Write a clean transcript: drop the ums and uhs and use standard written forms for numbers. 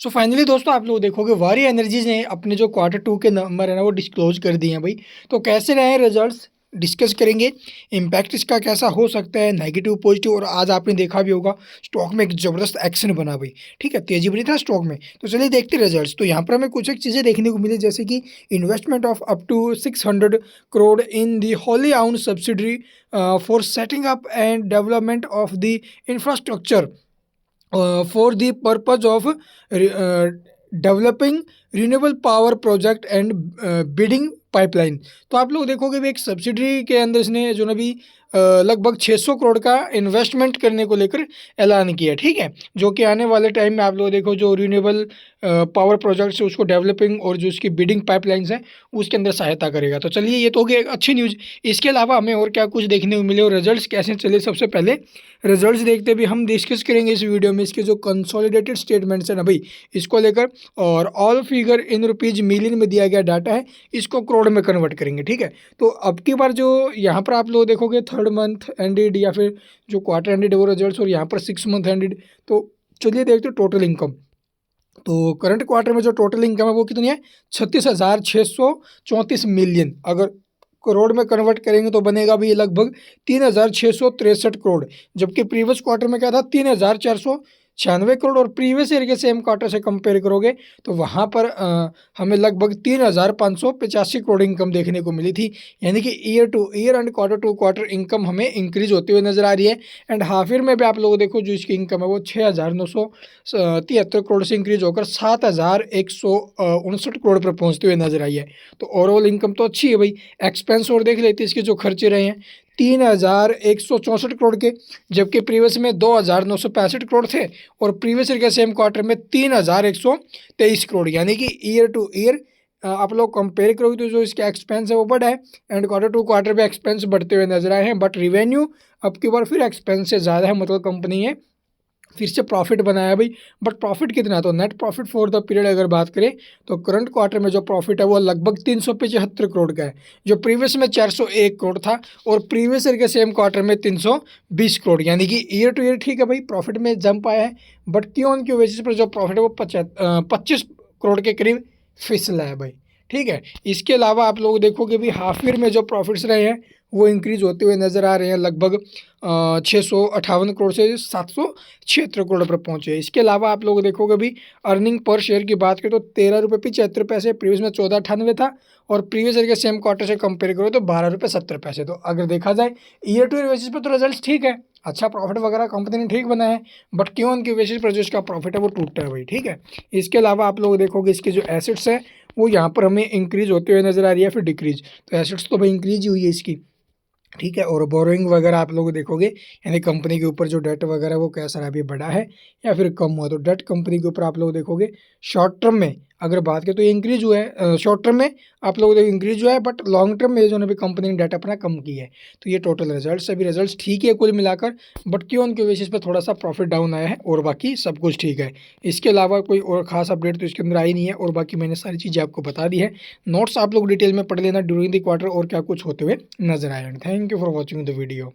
So finally दोस्तों आप लोग देखोगे वारी एनर्जीज ने अपने जो क्वार्टर टू के नंबर है ना वो डिस्क्लोज कर दिए हैं भाई। तो कैसे रहे रिजल्ट्स डिस्कस करेंगे। इम्पैक्ट इसका कैसा हो सकता है, नेगेटिव पॉजिटिव। और आज आपने देखा भी होगा स्टॉक में एक ज़बरदस्त एक्शन बना भाई। ठीक है, तेजी बनी था स्टॉक में। तो चलिए देखते रिजल्ट्स। तो यहाँ पर हमें कुछ एक चीज़ें देखने को मिली, जैसे कि investment of up to 600 crore in the wholly owned subsidiary for setting up and development of the infrastructure for the purpose of developing renewable power project and bidding pipeline. तो आप लोग देखोगे भी एक सब्सिडरी के अंदर इसने जो ना भी लगभग 600 करोड़ का इन्वेस्टमेंट करने को लेकर ऐलान किया। ठीक है, जो कि आने वाले टाइम में आप लोग देखो जो रिन्यूएबल पावर प्रोजेक्ट्स है उसको डेवलपिंग और जो उसकी बिडिंग पाइपलाइंस हैं उसके अंदर सहायता करेगा। तो चलिए ये तो हो गया एक अच्छी न्यूज़। इसके अलावा हमें और क्या कुछ देखने को मिले और रिजल्ट्स कैसे चले, सबसे पहले रिजल्ट्स देखते भी हम डिस्कस करेंगे इस वीडियो में इसके जो कंसोलिडेटेड स्टेटमेंट्स है ना भाई इसको लेकर। और all figure in rupees million में दिया गया डाटा है, इसको करोड़ में कन्वर्ट करेंगे। ठीक है, तो अब की बार जो यहाँ पर आप लोग देखोगे थर्ड मंथ एंडेड या फिर जो क्वार्टर एंडेड वो रिजल्ट्स, और यहाँ पर 6 मंथ एंडेड। तो चलिए देखते हैं टोटल इनकम। तो करंट क्वार्टर में जो टोटल इनकम है वो कितनी है, 36,634 मिलियन। अगर करोड़ में कन्वर्ट करेंगे तो बनेगा भी लगभग 3,663 करोड़। जबकि प्रीवियस क्वार्टर में क्या था, 3,496 करोड़। और प्रीवियस ईयर के सेम क्वार्टर से कंपेयर करोगे तो वहाँ पर हमें लगभग 3,585 करोड़ इनकम देखने को मिली थी। यानी कि year to year and quarter to quarter income हमें इंक्रीज होते हुए नजर आ रही है। एंड हाफ ईयर में भी आप लोग देखो जो इसकी इनकम है वो 6,973 करोड़ से इंक्रीज होकर 7,169 करोड़ पर पहुँचते हुए नजर आई है। तो ओवरऑल इनकम तो अच्छी है भाई। एक्सपेंस और देख लेते हैं इसके जो खर्चे रहे हैं 3,164 करोड़ के, जबकि प्रीवियस में 2,965 करोड़ थे। और प्रीवियस ईयर के सेम क्वार्टर में 3,123 करोड़। यानी कि ईयर टू ईयर आप लोग कंपेयर करोगे तो जो इसका एक्सपेंस है वो बढ़ा है एंड क्वार्टर टू क्वार्टर पे एक्सपेंस बढ़ते हुए नजर आए हैं। बट रिवेन्यू अब की बार फिर एक्सपेंस से ज़्यादा है, मतलब कंपनी है फिर से प्रॉफिट बनाया भाई। बट प्रॉफिट कितना है, तो net profit for the period अगर बात करें तो करंट क्वार्टर में जो प्रॉफिट है वो लगभग 375 करोड़ का है, जो प्रीवियस में 401 करोड़ था। और प्रीवियस ईयर के सेम क्वार्टर में 320 करोड़। यानी कि ईयर टू ईयर ठीक है भाई, प्रॉफिट में जंप आया है। बट क्यों ऑन क्यों बेसिस पर जो प्रॉफिट है वो 25 करोड़ के करीब फिसला है भाई। ठीक है, इसके अलावा आप लोग देखोगे भी हाफ ईयर में जो प्रॉफिट्स रहे हैं वो इंक्रीज होते हुए नज़र आ रहे हैं, लगभग 658 करोड़ से 776 करोड़ पर पहुंचे। इसके अलावा आप लोग देखोगे भी अर्निंग पर शेयर की बात करें तो 13 रुपये 75 पैसे, प्रीवियस में 1498 था। और प्रीवियस ईयर के सेम क्वार्टर से कंपेयर करो तो 12 रुपये 70 पैसे। तो अगर देखा जाए ईयर टू ईयर बेसिस पर तो रिजल्ट ठीक है, अच्छा प्रॉफिट वगैरह कंपनी ने ठीक बनाया है। बट क्यों उनके बेसिस पर जो इसका प्रॉफिट है वो टूटता है भाई। ठीक है, इसके अलावा आप लोग देखोगे इसके जो एसेट्स है वो यहाँ पर हमें इंक्रीज होते हुए नजर आ रही है, फिर डिक्रीज। तो एसेट्स तो भाई इंक्रीज ही हुई है इसकी। ठीक है, और बोरोइंग वगैरह आप लोग देखोगे यानी कंपनी के ऊपर जो डेट वगैरह वो कैसा है, अभी बढ़ा है या फिर कम हुआ। तो डेट कंपनी के ऊपर आप लोग देखोगे शॉर्ट टर्म में अगर बात करें तो ये इंक्रीज हुआ है, शॉर्ट टर्म में आप लोग देखो इंक्रीज हुआ है। बट लॉन्ग टर्म में जो है कंपनी ने डाटा अपना कम किया है। तो ये टोटल रिजल्ट्स अभी रिजल्ट्स ठीक है कुल मिलाकर। बट क्यों उनके बेसिस पर थोड़ा सा प्रॉफिट डाउन आया है, और बाकी सब कुछ ठीक है। इसके अलावा कोई और खास अपडेट तो इसके अंदर आई नहीं है। और बाकी मैंने सारी चीज़ें आपको बता दी है। नोट्स आप लोग डिटेल में पढ़ लेना ड्यूरिंग द क्वार्टर और क्या कुछ होते हुए नजर आए। Thank you for watching the video.